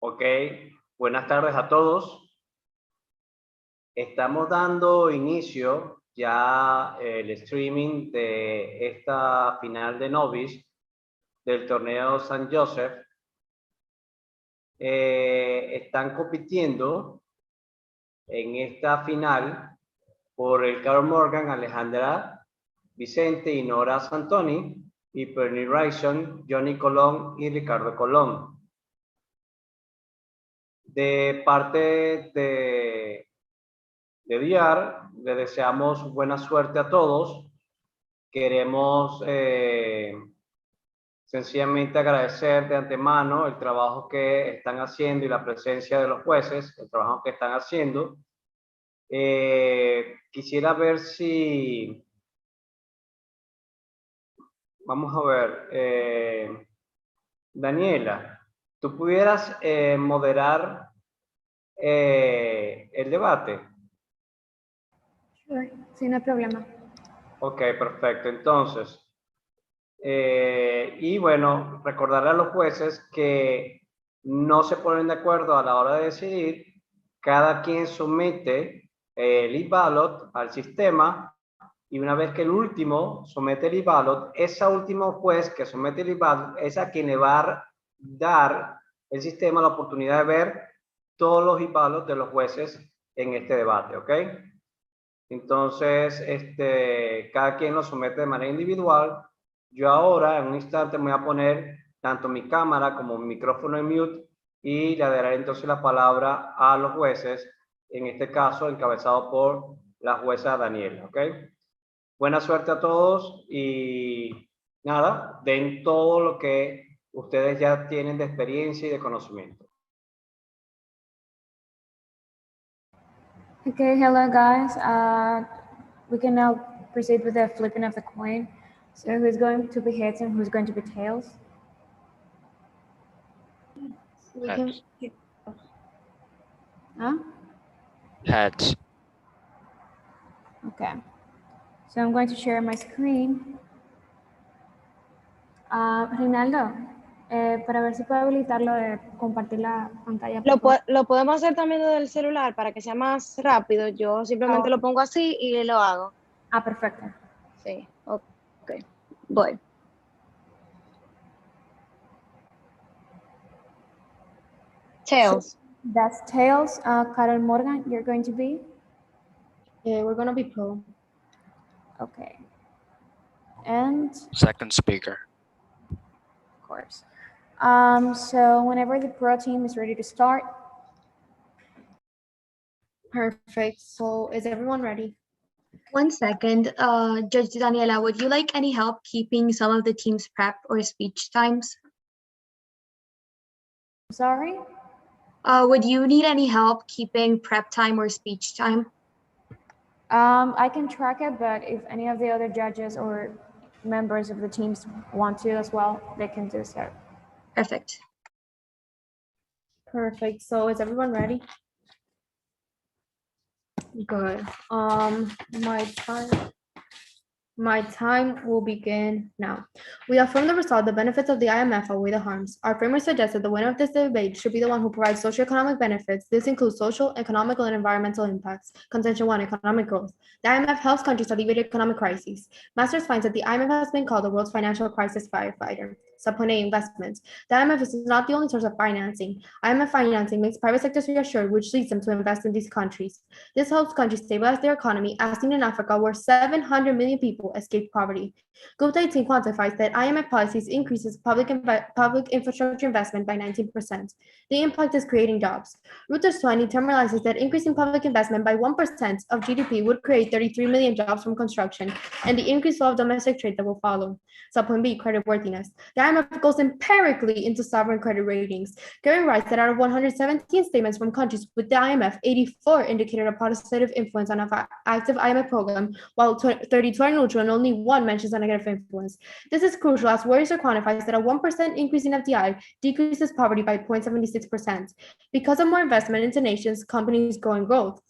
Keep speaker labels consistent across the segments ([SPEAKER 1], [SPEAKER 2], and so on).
[SPEAKER 1] Ok, buenas tardes a todos. Estamos dando inicio ya el streaming de esta final de Novice del torneo San Joseph. Están compitiendo en esta final por Ricardo Morgan, Alejandra, Vicente y Norah Santoni, y por Rison, Johnny Colón y Ricardo Colón. De parte de VR, le deseamos buena suerte a todos. Queremos sencillamente agradecer de antemano el trabajo que están haciendo y la presencia de los jueces, el trabajo que están haciendo. Quisiera ver si... Vamos a ver. Daniela, ¿tú pudieras moderar el debate?
[SPEAKER 2] Sure. Sí, no hay problema.
[SPEAKER 1] Ok, perfecto. Entonces, y bueno, recordarle a los jueces que no se ponen de acuerdo a la hora de decidir. Cada quien somete el e-ballot al sistema, y una vez que el último somete el e-ballot, ese último juez que somete el e-ballot es a quien le va a dar el sistema la oportunidad de ver todos los e-ballots de los jueces en este debate, ¿ok? Entonces, cada quien lo somete de manera individual. Yo ahora, en un instante, me voy a poner tanto mi cámara como mi micrófono en mute y le daré entonces la palabra a los jueces, en este caso encabezado por la jueza Daniela, ¿ok? Buena suerte a todos y nada, den todo lo que ustedes ya tienen de experiencia y de conocimiento.
[SPEAKER 2] Okay, hello guys. We can now proceed with the flipping of the coin. So who's going to be heads and who's going to be tails?
[SPEAKER 3] Heads.
[SPEAKER 2] Huh?
[SPEAKER 3] Heads.
[SPEAKER 2] Okay. So I'm going to share my screen. Reinaldo, para ver si puedo habilitarlo de compartir la pantalla.
[SPEAKER 4] Lo podemos hacer también desde el celular para que sea más rápido. Yo simplemente lo pongo así y lo hago.
[SPEAKER 2] Ah, perfecto.
[SPEAKER 4] Sí, ok. Voy. Tails.
[SPEAKER 2] So that's tails. Carol Morgan, you're going to be?
[SPEAKER 5] Yeah, we're going to be pro.
[SPEAKER 2] Okay. And?
[SPEAKER 3] Second speaker.
[SPEAKER 2] Of course. So whenever the pro team is ready to start.
[SPEAKER 5] Perfect. So is everyone ready?
[SPEAKER 6] 1 second. Judge Daniela, would you like any help keeping some of the team's prep or speech times?
[SPEAKER 2] Sorry?
[SPEAKER 6] Would you need any help keeping prep time or speech time?
[SPEAKER 2] I can track it, but if any of the other judges or members of the teams want to as well, they can do so.
[SPEAKER 6] Perfect.
[SPEAKER 5] Perfect. So is everyone ready? Good. My time will begin now. We affirm the result, the benefits of the IMF outweigh the harms. Our framework suggests that the winner of this debate should be the one who provides socioeconomic benefits. This includes social, economical, and environmental impacts. Contention 1, economic growth. The IMF helps countries alleviate economic crises. Masters finds that the IMF has been called the world's financial crisis firefighter. Subpoint A, investments. The IMF is not the only source of financing. IMF financing makes private sectors reassured, which leads them to invest in these countries. This helps countries stabilize their economy, as seen in Africa, where 700 million people escape poverty. Group 18 quantifies that IMF policies increases public infrastructure investment by 19%. The impact is creating jobs. Reuters 20 terminalizes that increasing public investment by 1% of GDP would create 33 million jobs from construction and the increased flow of domestic trade that will follow. Subpoint B, creditworthiness. The IMF goes empirically into sovereign credit ratings. Gary writes that out of 117 statements from countries with the IMF, 84 indicated a positive influence on an active IMF program, while 32 are neutral and only one mentions a negative influence. This is crucial as Worriser quantifies that a 1% increase in FDI decreases poverty by 0.76%. Because of more investment into nations, companies grow in growth.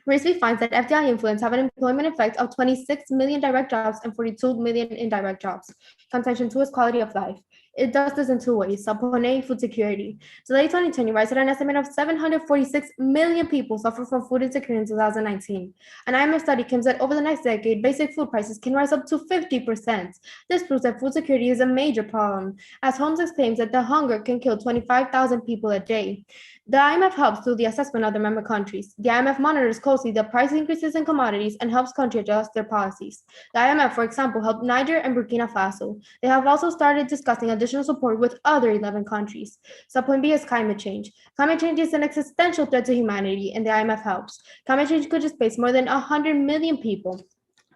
[SPEAKER 5] Risby finds that FDI influence have an employment effect of 26 million direct jobs and 42 million indirect jobs. Contention 2 is quality of life. It does this in two ways. Support A, food security. So late 2020, rise at an estimate of 746 million people suffer from food insecurity in 2019. An IMF study claims that over the next decade, basic food prices can rise up to 50%. This proves that food security is a major problem, as Holmes claims that the hunger can kill 25,000 people a day. The IMF helps through the assessment of the member countries. The IMF monitors closely the price increases in commodities and helps countries adjust their policies. The IMF, for example, helped Niger and Burkina Faso. They have also started discussing additional support with other 11 countries. Subpoint B is climate change. Climate change is an existential threat to humanity, and the IMF helps. Climate change could displace more than 100 million people.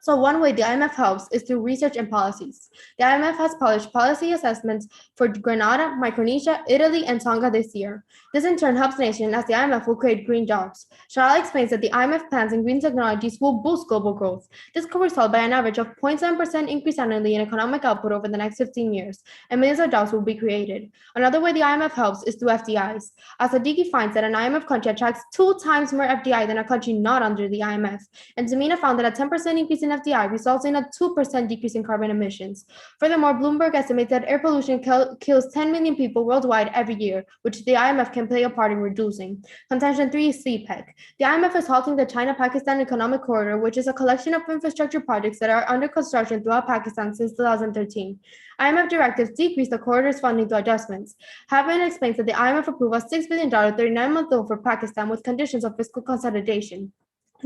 [SPEAKER 5] So one way the IMF helps is through research and policies. The IMF has published policy assessments for Grenada, Micronesia, Italy, and Tonga this year. This in turn helps nations as the IMF will create green jobs. Charlotte explains that the IMF plans in green technologies will boost global growth. This could result by an average of 0.7% increase annually in economic output over the next 15 years, and millions of jobs will be created. Another way the IMF helps is through FDIs. As Sadiki finds that an IMF country attracts 2 times more FDI than a country not under the IMF. And Tamina found that a 10% increase in FDI results in a 2% decrease in carbon emissions. Furthermore, Bloomberg estimates that air pollution kills 10 million people worldwide every year, which the IMF can play a part in reducing. Contention 3 is CPEC. The IMF is halting the China-Pakistan Economic Corridor, which is a collection of infrastructure projects that are under construction throughout Pakistan since 2013. IMF directives decrease the corridor's funding through adjustments. Havman explains that the IMF approved a $6 billion 39-month loan for Pakistan with conditions of fiscal consolidation.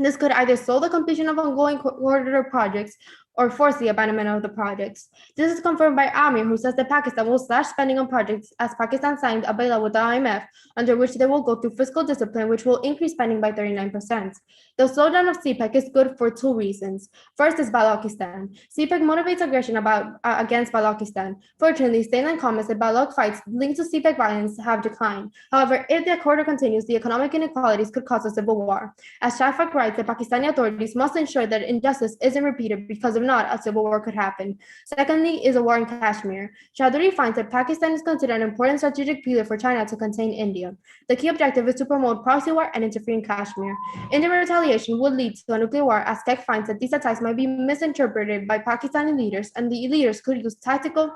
[SPEAKER 5] This could either slow the completion of ongoing corridor projects or force the abandonment of the projects. This is confirmed by Amir, who says that Pakistan will slash spending on projects as Pakistan signed a bailout with the IMF, under which they will go through fiscal discipline, which will increase spending by 39%. The slowdown of CPEC is good for 2 reasons. First is Balochistan. CPEC motivates aggression against Balochistan. Fortunately, Stateland comments that Baloch fights linked to CPEC violence have declined. However, if the corridor continues, the economic inequalities could cause a civil war. As Shafak writes, the Pakistani authorities must ensure that injustice isn't repeated, because if not, a civil war could happen. Secondly is a war in Kashmir. Chaudhary finds that Pakistan is considered an important strategic pillar for China to contain India. The key objective is to promote proxy war and interfere in Kashmir. Indian retaliation would lead to a nuclear war, as Keck finds that these attacks might be misinterpreted by Pakistani leaders, and the leaders could use tactical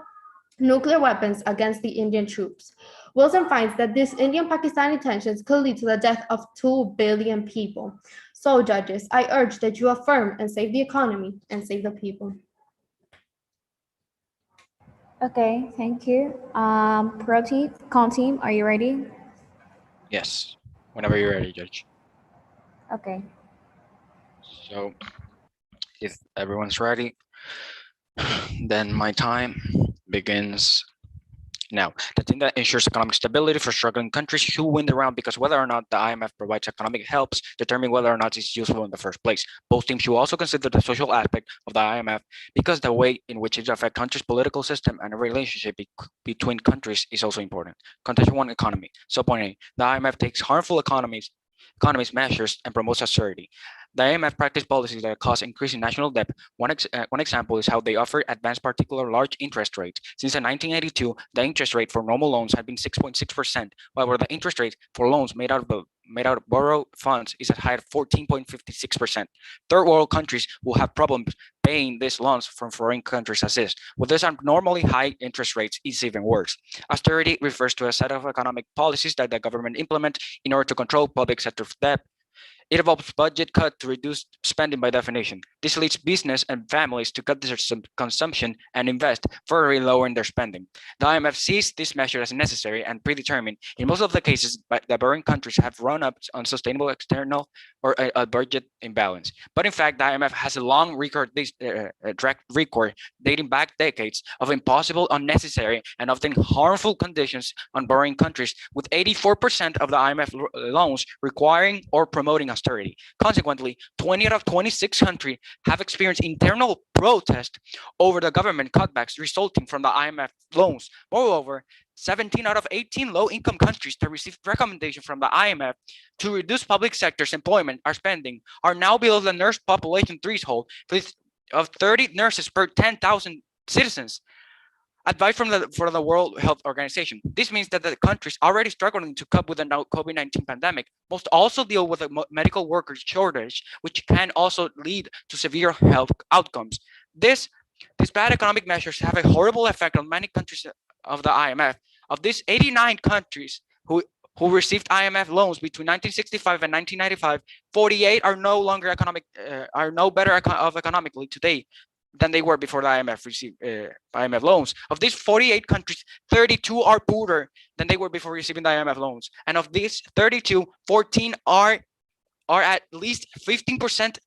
[SPEAKER 5] nuclear weapons against the Indian troops. Wilson finds that these Indian-Pakistani tensions could lead to the death of 2 billion people. So, judges, I urge that you affirm and save the economy and save the people.
[SPEAKER 2] Okay, thank you. Con team, are you ready?
[SPEAKER 3] Yes, whenever you're ready, Judge.
[SPEAKER 2] Okay.
[SPEAKER 3] So, if everyone's ready, then my time begins now. The team that ensures economic stability for struggling countries who win the round, because whether or not the IMF provides economic helps determine whether or not it's useful in the first place. Both teams should also consider the social aspect of the IMF, because the way in which it affects countries' political system and the relationship between countries is also important. Contention 1, economy. Subpoint A, the IMF takes harmful economies measures and promotes austerity. The IMF practice policies that cause increasing national debt. One example is how they offer advanced particular large interest rates. Since 1982, the interest rate for normal loans had been 6.6%, while the interest rate for loans made out of borrowed funds is as high as 14.56%. Third world countries will have problems paying these loans from foreign countries assist. With these abnormally high interest rates, it's even worse. Austerity refers to a set of economic policies that the government implements in order to control public sector debt. It involves budget cut to reduce spending by definition. This leads business and families to cut their consumption and invest, further lowering their spending. The IMF sees this measure as necessary and predetermined. In most of the cases, the borrowing countries have run up unsustainable external or a budget imbalance. But in fact, the IMF has a long track record dating back decades of impossible, unnecessary, and often harmful conditions on borrowing countries, with 84% of the IMF loans requiring or promoting austerity. Consequently, 20 out of 26 countries have experienced internal protest over the government cutbacks resulting from the IMF loans. Moreover, 17 out of 18 low-income countries that received recommendation from the IMF to reduce public sector's employment or spending are now below the nurse population threshold of 30 nurses per 10,000 citizens. Advice from the World Health Organization. This means that the countries already struggling to cope with the COVID-19 pandemic must also deal with a medical workers shortage, which can also lead to severe health outcomes. These bad economic measures have a horrible effect on many countries of the IMF, of these 89 countries who received IMF loans between 1965 and 1995, 48 are no longer are no better economically today than they were before the IMF received IMF loans. Of these 48 countries, 32 are poorer than they were before receiving the IMF loans, and of these 32, 14 are at least 15%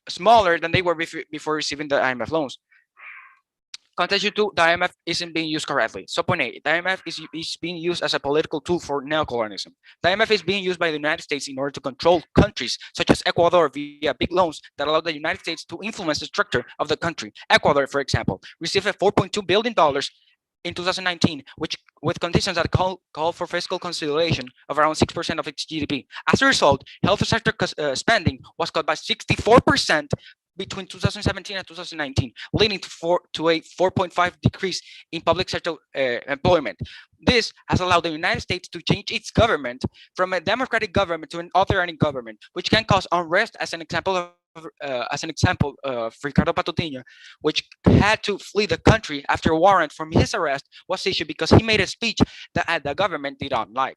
[SPEAKER 3] smaller than they were before receiving the IMF loans. Contention 2, the IMF isn't being used correctly. So point A, the IMF is being used as a political tool for neocolonialism. The IMF is being used by the United States in order to control countries such as Ecuador via big loans that allow the United States to influence the structure of the country. Ecuador, for example, received $4.2 billion in 2019, which with conditions that call for fiscal consolidation of around 6% of its GDP. As a result, health sector spending was cut by 64% between 2017 and 2019, leading to a 4.5 decrease in public sector employment. This has allowed the United States to change its government from a democratic government to an authoritarian government, which can cause unrest. As an example of Ricardo Patutino, which had to flee the country after a warrant from his arrest was issued because he made a speech that the government did not like.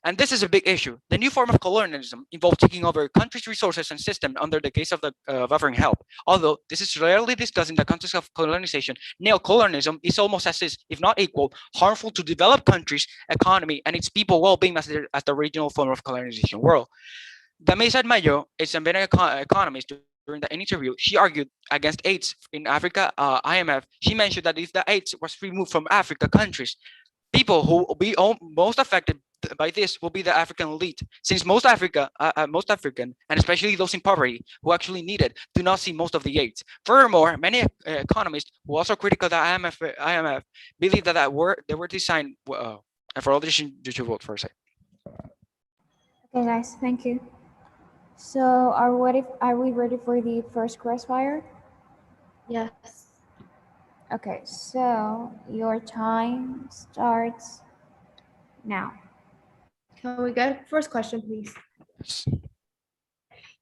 [SPEAKER 3] And this is a big issue. The new form of colonialism involves taking over a country's resources and system under the guise of offering help. Although this is rarely discussed in the context of colonization, neocolonialism is almost if not equal, harmful to developed countries' economy and its people well-being as the regional form of colonization world. The Mesa Mayo, a Zambian economist, during the interview, she argued against AIDS in Africa. IMF, she mentioned that if the AIDS was removed from Africa countries, people who will be most affected by this will be the African elite, since most African, and especially those in poverty who actually need it, do not see most of the AIDS. Furthermore, many economists who also critical the IMF believe that they were designed. And for all this, you should vote for a second.
[SPEAKER 2] Okay, guys, thank you. So are we ready for the first crossfire?
[SPEAKER 5] Yes.
[SPEAKER 2] Okay, so your time starts now.
[SPEAKER 5] Can we get first question, please?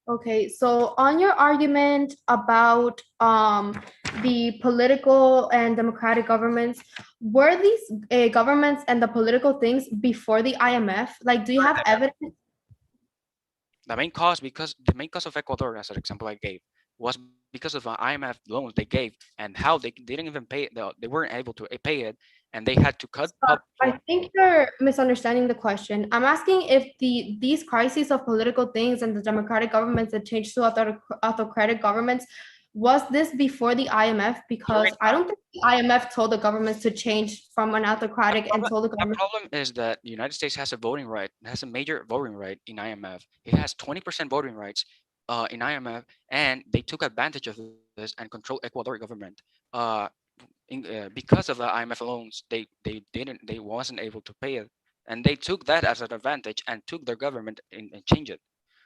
[SPEAKER 5] Okay, so on your argument about the political and democratic governments, were these governments and the political things before the IMF? Like, do you have evidence?
[SPEAKER 3] The main cause of Ecuador, as an example I gave, was because of the IMF loans they gave and how they didn't even pay it. They weren't able to pay it, and they had to cut.
[SPEAKER 5] I think you're misunderstanding the question. I'm asking if these crises of political things and the democratic governments that changed to autocratic governments, was this before the IMF? Because I don't think the IMF told the governments to change from an autocratic and told the government.
[SPEAKER 3] The problem is that the United States has a voting right, has a major voting right in IMF. It has 20% voting rights in IMF, and they took advantage of this and controlled Ecuador government. Because of the IMF loans, they wasn't able to pay it, and they took that as an advantage and took their government and changed it.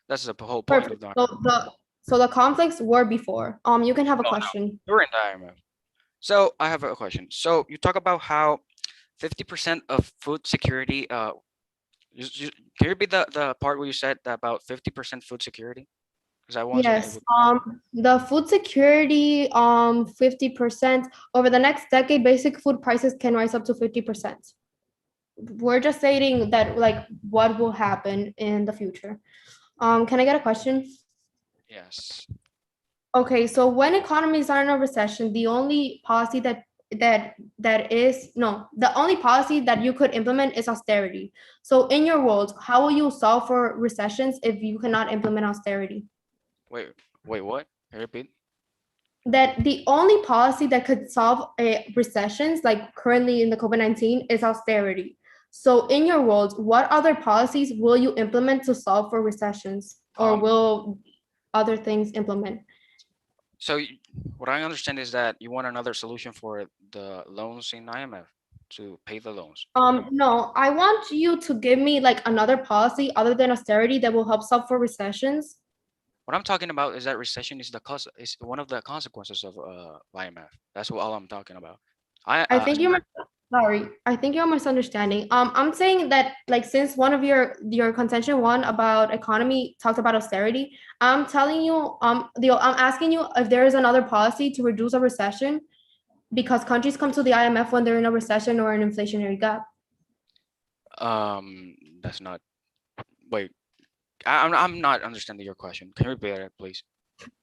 [SPEAKER 3] That's the whole point of that.
[SPEAKER 5] So the conflicts were before. You can have a question.
[SPEAKER 3] During the IMF. So I have a question. So you talk about how 50% of food security. Can you repeat the part where you said that about 50% food security? Because I wasn't
[SPEAKER 5] Yes.
[SPEAKER 3] able to...
[SPEAKER 5] The food security 50% over the next decade, basic food prices can rise up to 50%. We're just stating that, like, what will happen in the future. Can I get a question?
[SPEAKER 3] Yes.
[SPEAKER 5] Okay, so when economies are in a recession, the only policy the only policy that you could implement is austerity. So in your world, how will you solve for recessions if you cannot implement austerity?
[SPEAKER 3] Wait, what? Can you repeat?
[SPEAKER 5] That the only policy that could solve recessions, like currently in the COVID-19, is austerity. So in your world, what other policies will you implement to solve for recessions, or will other things implement?
[SPEAKER 3] So what I understand is that you want another solution for the loans in IMF to pay the loans.
[SPEAKER 5] No, I want you to give me like another policy other than austerity that will help solve for recessions.
[SPEAKER 3] What I'm talking about is that recession is one of the consequences of IMF. That's all I'm talking about.
[SPEAKER 5] I think you're misunderstanding. I'm saying that, like, since one of your contention one about economy talked about austerity, I'm telling you, I'm asking you if there is another policy to reduce a recession Because countries come to the IMF when they're in a recession or an inflationary gap.
[SPEAKER 3] That's not. Wait, I'm not understanding your question. Can you repeat it, please?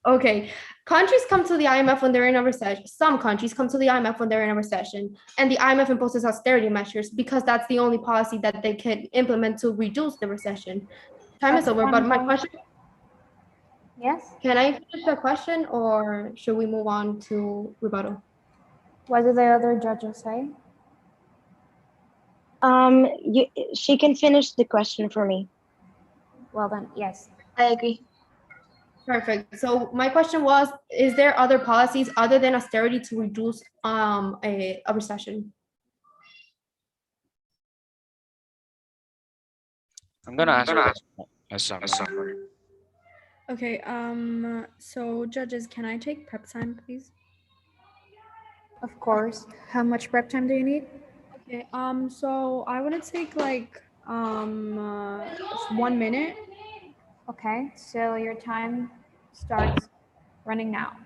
[SPEAKER 5] Okay, countries come to the IMF when they're in a recession. Some countries come to the IMF when they're in a recession, and the IMF imposes austerity measures because that's the only policy that they can implement to reduce the recession. Time is over, but my question.
[SPEAKER 2] Yes?
[SPEAKER 5] Can I finish the question or should we move on to rebuttal?
[SPEAKER 2] What do the other judges say?
[SPEAKER 4] She can finish the question for me.
[SPEAKER 2] Well then, yes.
[SPEAKER 6] I agree.
[SPEAKER 5] Perfect. So my question was, is there other policies other than austerity to reduce a recession?
[SPEAKER 3] I'm gonna answer this as summary.
[SPEAKER 7] Okay, so judges, can I take prep time, please?
[SPEAKER 2] Of course. How much prep time do you need?
[SPEAKER 7] Okay, so I want to take like 1 minute.
[SPEAKER 2] Okay, so your time starts running now.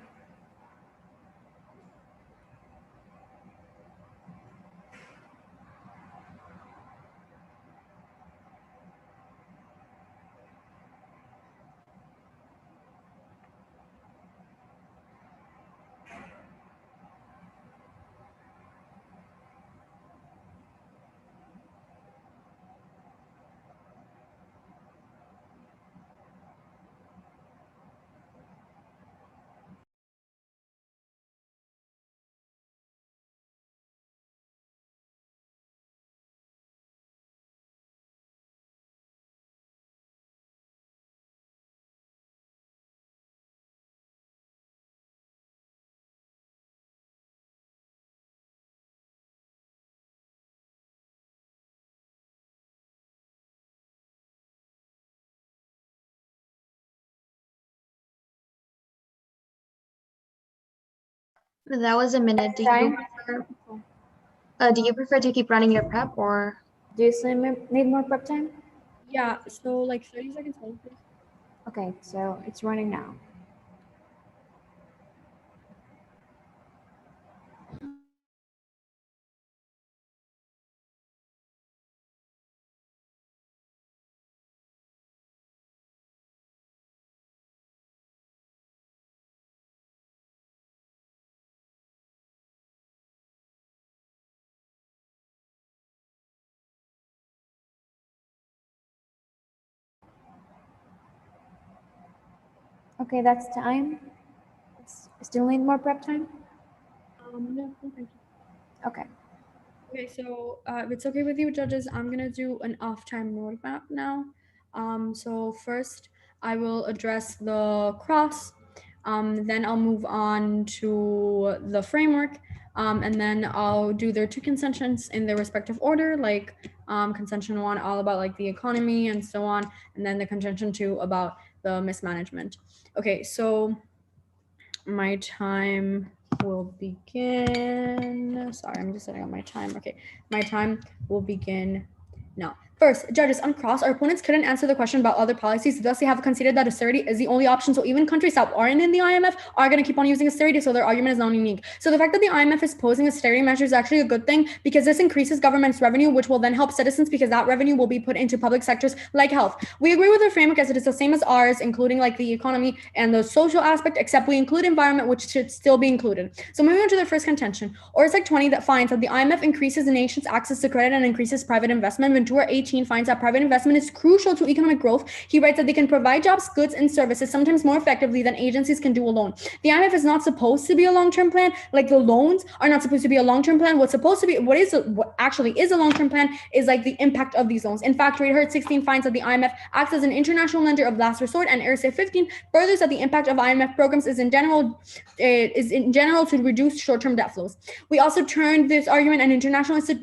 [SPEAKER 6] That was a minute. Do you prefer to keep running your prep or?
[SPEAKER 2] Do you still need more prep time?
[SPEAKER 7] Yeah, so like 30 seconds hold, please.
[SPEAKER 2] Okay, so it's running now. Okay, that's time. Still need more prep time?
[SPEAKER 7] No, thank you.
[SPEAKER 2] Okay.
[SPEAKER 7] Okay, so if it's okay with you, judges, I'm gonna do an off-time roadmap now. So first, I will address the cross. Then I'll move on to the framework, and then I'll do their two consensions in their respective order, like consension 1 all about like the economy and so on, and then the contention 2 about the mismanagement. Okay, so my time will begin. Sorry, I'm just setting up my time. Okay, my time will begin now. First, judges, on cross, our opponents couldn't answer the question about other policies, thus they have conceded that austerity is the only option. So even countries that aren't in the IMF are going to keep on using austerity, so their argument is not unique. So the fact that the IMF is posing austerity measures is actually a good thing because this increases government's revenue, which will then help citizens because that revenue will be put into public sectors like health. We agree with the framework as it is the same as ours, including like the economy and the social aspect, except we include environment, which should still be included. So moving on to the first contention, ORSEC 20 that finds that the IMF increases the nation's access to credit and increases private investment. Ventura 18 finds that private investment is crucial to economic growth. He writes that they can provide jobs, goods, and services sometimes more effectively than agencies can do alone. The IMF is not supposed to be a long-term plan, like the loans are not supposed to be a long-term plan. What actually is a long-term plan is like the impact of these loans. In fact, Rate Hurt 16 finds that the IMF acts as an international lender of last resort, and ERSE 15 furthers that the impact of IMF programs is in general to reduce short-term debt flows. We also turned this argument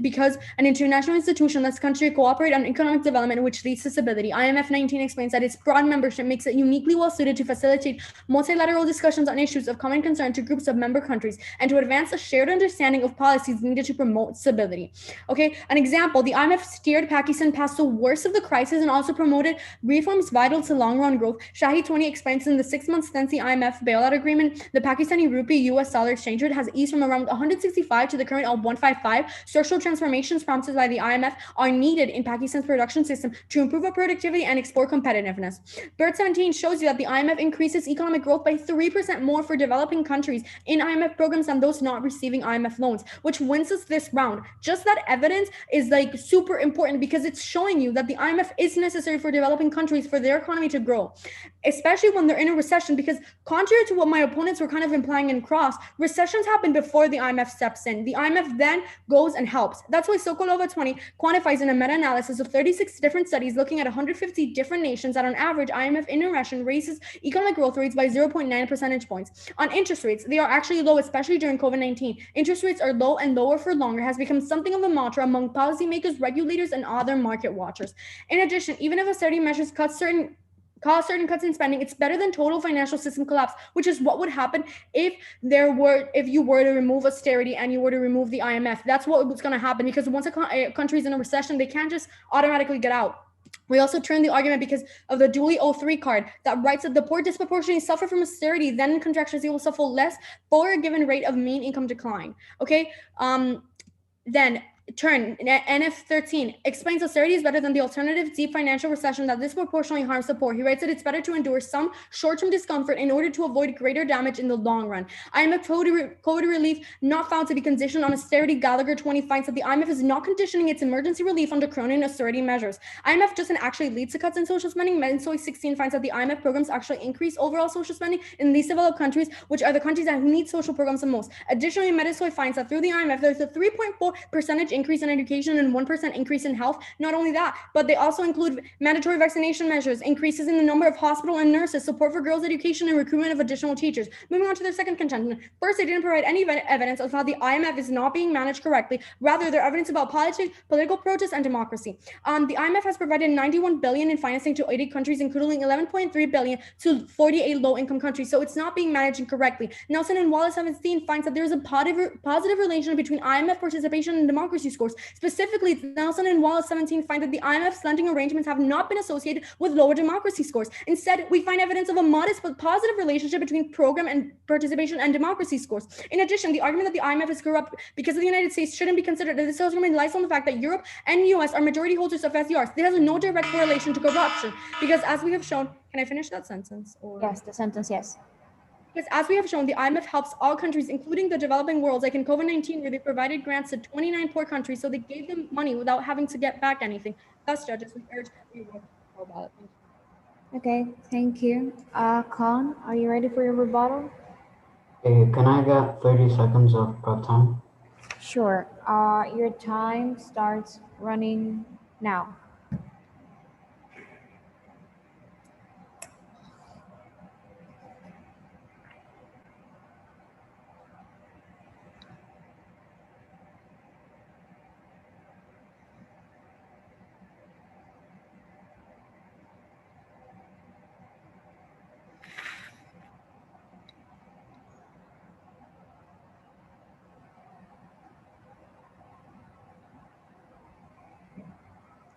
[SPEAKER 7] because an international institution that's country cooperate cooperate on economic development, which leads to stability. IMF 19 explains that its broad membership makes it uniquely well suited to facilitate multilateral discussions on issues of common concern to groups of member countries and to advance a shared understanding of policies needed to promote stability. Okay, an example, the IMF steered Pakistan past the worst of the crisis and also promoted reforms vital to long-run growth. Shahi 20 explains in the 6-month since the IMF bailout agreement, the Pakistani rupee US dollar exchange rate has eased from around 165 to the current of 155. Structural transformations prompted by the IMF are needed in Pakistan's production system to improve our productivity and export competitiveness. Bird 17 shows you that the IMF increases economic growth by 3% more for developing countries in IMF programs than those not receiving IMF loans, which wins us this round. Just that evidence is like super important because it's showing you that the IMF is necessary for developing countries for their economy to grow, especially when they're in a recession, because contrary to what my opponents were kind of implying in Cross, recessions happen before the IMF steps in. The IMF then goes and helps. That's why Sokolova 20 quantifies in a meta-analysis of 36 different studies looking at 150 different nations that on average IMF intervention raises economic growth rates by 0.9 percentage points. On interest rates, they are actually low, especially during COVID-19. Interest rates are low and lower for longer has become something of a mantra among policymakers, regulators, and other market watchers. In addition, even if austerity measures cause certain cuts in spending, it's better than total financial system collapse, which is what would happen if you were to remove austerity and you were to remove the IMF. That's what was going to happen, because once a country is in a recession, they can't just automatically get out. We also turn the argument because of the Dooley 03 card that writes that the poor disproportionately suffer from austerity, then in contraction they will suffer less for a given rate of mean income decline. Okay, then turn NF13 explains austerity is better than the alternative deep financial recession that disproportionately harms the poor. He writes that it's better to endure some short-term discomfort in order to avoid greater damage in the long run. IMF COVID relief not found to be conditioned on austerity. Gallagher 20 finds that the IMF is not conditioning its emergency relief under Cronin austerity measures. IMF doesn't actually lead to cuts in social spending. Mensoy 16 finds that the IMF programs actually increase overall social spending in least developed countries, which are the countries that need social programs the most. Additionally, Medisoy finds that through the IMF, there's a 3.4% increase in education and 1% increase in health. Not only that, but they also include mandatory vaccination measures, increases in the number of hospital and nurses, support for girls' education, and recruitment of additional teachers. Moving on to their second contention. First, they didn't provide any evidence of how the IMF is not being managed correctly. Rather, their evidence about politics, political protest, and democracy. The IMF has provided 91 billion in financing to 80 countries, including 11.3 billion to 48 low-income countries. So it's not being managed correctly. Nelson and Wallace 17 finds that there is a positive relation between IMF participation and democracy scores. Specifically, Nelson and Wallace 17 find that the IMF's lending arrangements have not been associated with lower democracy scores. Instead, we find evidence of a modest but positive relationship between program and participation and democracy scores. In addition, the argument that the IMF is corrupt because of the United States shouldn't be considered. This argument relies on the fact that Europe and US are majority holders of SDRs. It has no direct correlation to corruption because, as we have shown, can I finish that sentence? Or?
[SPEAKER 2] Yes, the sentence, yes.
[SPEAKER 7] Because as we have shown, the IMF helps all countries, including the developing world, like in COVID-19, where they provided grants to 29 poor countries, so they gave them money without having to get back anything. Thus, judges, we urge you to roll ballot.
[SPEAKER 2] Okay, thank you. Khan, are you ready for your rebuttal?
[SPEAKER 8] Can I get 30 seconds of prep time?
[SPEAKER 2] Sure. Your time starts running now.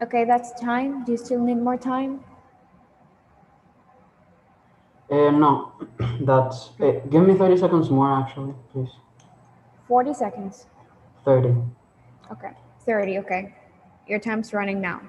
[SPEAKER 2] Okay, that's time. Do you still need more time?
[SPEAKER 8] No, that's it. Give me 30 seconds more, actually, please.
[SPEAKER 2] 40 seconds.
[SPEAKER 8] 30.
[SPEAKER 2] Okay, 30, okay. Your time's running now.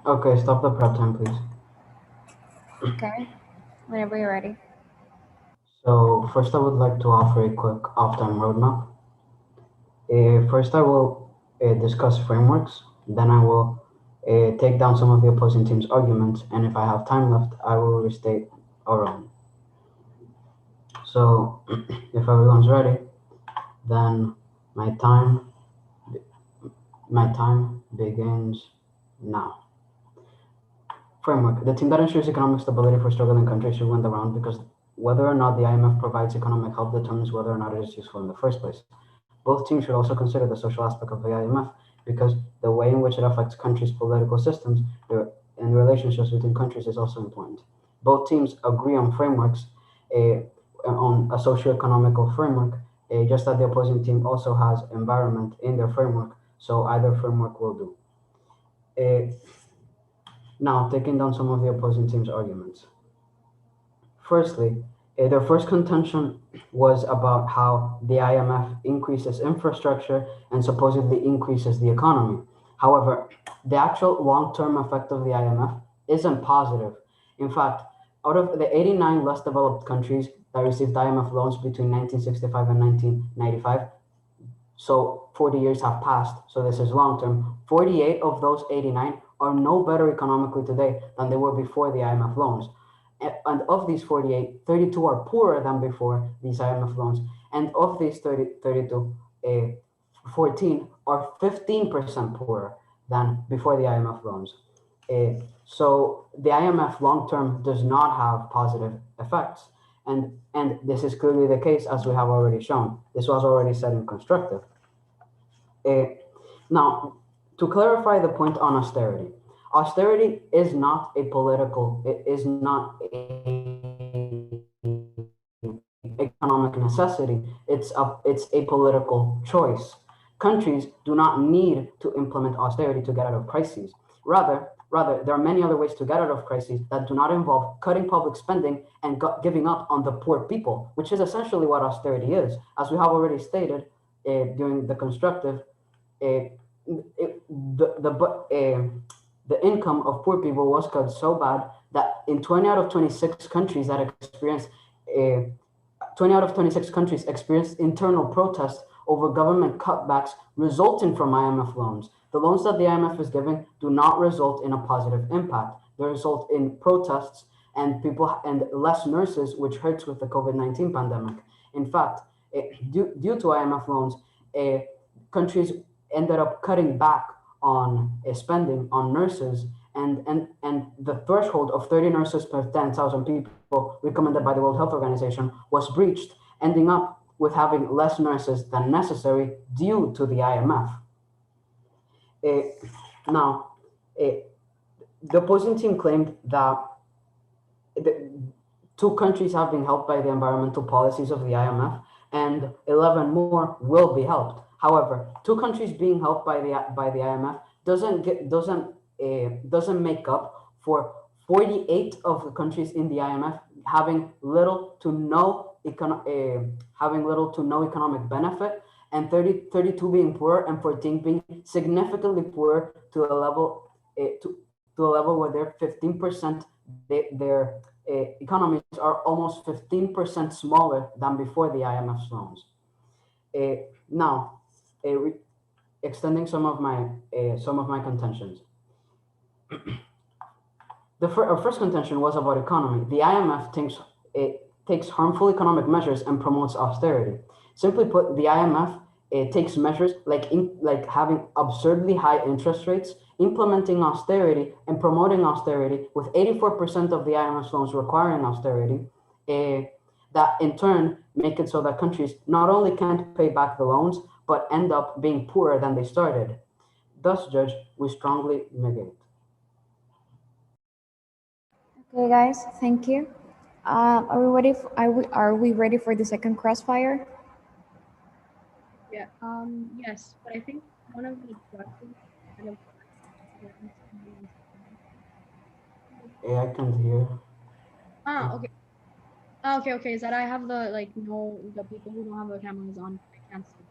[SPEAKER 8] Okay, stop the prep time, please.
[SPEAKER 2] Okay, whenever you're ready.
[SPEAKER 8] So first I would like to offer a quick off-time roadmap. First I will discuss frameworks, then I will take down some of the opposing team's arguments, and if I have time left, I will restate our own. So, if everyone's ready, then my time begins now. Framework. The team that ensures economic stability for struggling countries should win the round because whether or not the IMF provides economic help determines whether or not it is useful in the first place. Both teams should also consider the social aspect of the IMF because the way in which it affects countries' political systems and relationships between countries is also important. Both teams agree on frameworks, on a socio-economical framework, just that the opposing team also has environment in their framework, so either framework will do. Now, taking down some of the opposing team's arguments. Firstly, their first contention was about how the IMF increases infrastructure and supposedly increases the economy. However, the actual long-term effect of the IMF isn't positive. In fact, out of the 89 less developed countries that received IMF loans between 1965 and 1995, so 40 years have passed, so this is long-term, 48 of those 89 are no better economically today than they were before the IMF loans. And of these 48, 32 are poorer than before these IMF loans. And of these 32, 14 are 15% poorer than before the IMF loans. So the IMF long-term does not have positive effects. And this is clearly the case, as we have already shown. This was already said in constructive. Now, to clarify the point on austerity, austerity is not a political, it is not a economic necessity, it's a political choice. Countries do not need to implement austerity to get out of crises. Rather, there are many other ways to get out of crises that do not involve cutting public spending and giving up on the poor people, which is essentially what austerity is. As we have already stated during the constructive, the income of poor people was cut so bad that in 20 out of 26 countries that experienced 20 out of 26 countries experienced internal protests over government cutbacks resulting from IMF loans. The loans that the IMF is giving do not result in a positive impact. They result in protests and less nurses, which hurts with the COVID-19 pandemic. In fact, due to IMF loans, countries ended up cutting back on spending on nurses, and the threshold of 30 nurses per 10,000 people recommended by the World Health Organization was breached, ending up with having less nurses than necessary due to the IMF. Now, the opposing team claimed that two countries have been helped by the environmental policies of the IMF, and 11 more will be helped. However, two countries being helped by the IMF doesn't make up for 48 of the countries in the IMF having little to no economic benefit, and 32 being poor, and 14 being significantly poorer to a level where they're 15%. Their economies are almost 15% smaller than before the IMF's loans. Now, extending some of my contentions. Our first contention was about economy. The IMF takes harmful economic measures and promotes austerity. Simply put, the IMF takes measures like having absurdly high interest rates, implementing austerity, and promoting austerity, with 84% of the IMF's loans requiring austerity, that in turn make it so that countries not only can't pay back the loans, but end up being poorer than they started. Thus, Judge, we strongly negate.
[SPEAKER 2] Okay, guys, thank you. Are we ready for the second crossfire?
[SPEAKER 7] Yeah. Yes, but I think one of the questions kind of.
[SPEAKER 8] I can't hear.
[SPEAKER 7] Okay. Okay. Is that I have the the people who don't have their cameras on, I can't see.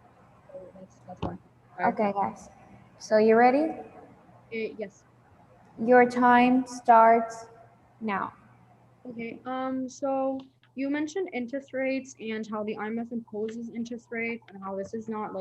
[SPEAKER 7] So that's why.
[SPEAKER 2] Okay, guys. So you ready?
[SPEAKER 7] Yes.
[SPEAKER 2] Your time starts now.
[SPEAKER 7] Okay. So you mentioned interest rates and how the IMF imposes interest rates and how this is not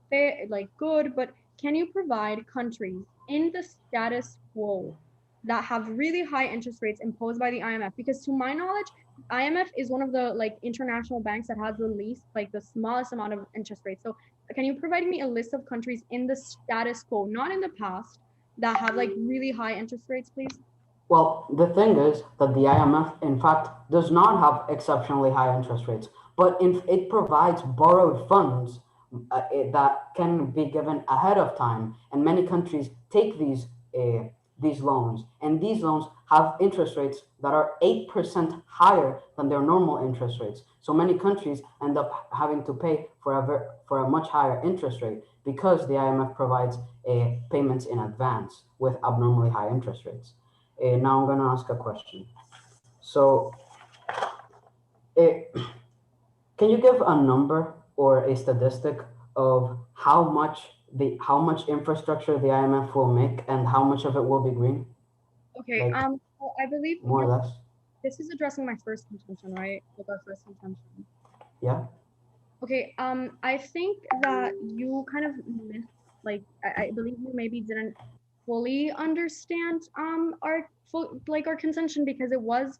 [SPEAKER 7] fair, good, but can you provide countries in the status quo that have really high interest rates imposed by the IMF? Because to my knowledge, IMF is one of the like international banks that has the least, like the smallest amount of interest rates. So can you provide me a list of countries in the status quo, not in the past, that have like really high interest rates, please?
[SPEAKER 8] Well, the thing is that the IMF, in fact, does not have exceptionally high interest rates, but it provides borrowed funds that can be given ahead of time, and many countries take these loans, and these loans have interest rates that are 8% higher than their normal interest rates. So many countries end up having to pay for a much higher interest rate because the IMF provides payments in advance with abnormally high interest rates. Now I'm going to ask a question. So, can you give a number or a statistic of how much infrastructure the IMF will make and how much of it will be green?
[SPEAKER 7] Okay.
[SPEAKER 8] Like,
[SPEAKER 7] So I believe
[SPEAKER 8] more or less.
[SPEAKER 7] this is addressing my first contention, right? Like our first contention.
[SPEAKER 8] Yeah.
[SPEAKER 7] Okay. I think that you kind of missed, like, I believe you maybe didn't fully understand our contention, because it was,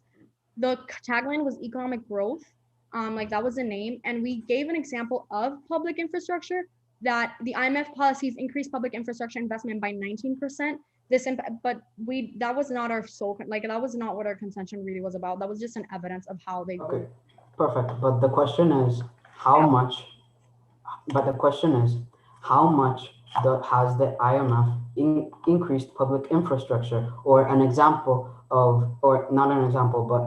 [SPEAKER 7] the tagline was economic growth. Like that was the name, and we gave an example of public infrastructure, that the IMF policies increased public infrastructure investment by 19%. But that was not our sole, like that was not what our contention really was about. That was just an evidence of how they
[SPEAKER 8] Okay.
[SPEAKER 7] grew.
[SPEAKER 8] Perfect. But the question is how much? But the question is how much has the IMF increased public infrastructure, or an example of, or not an example, but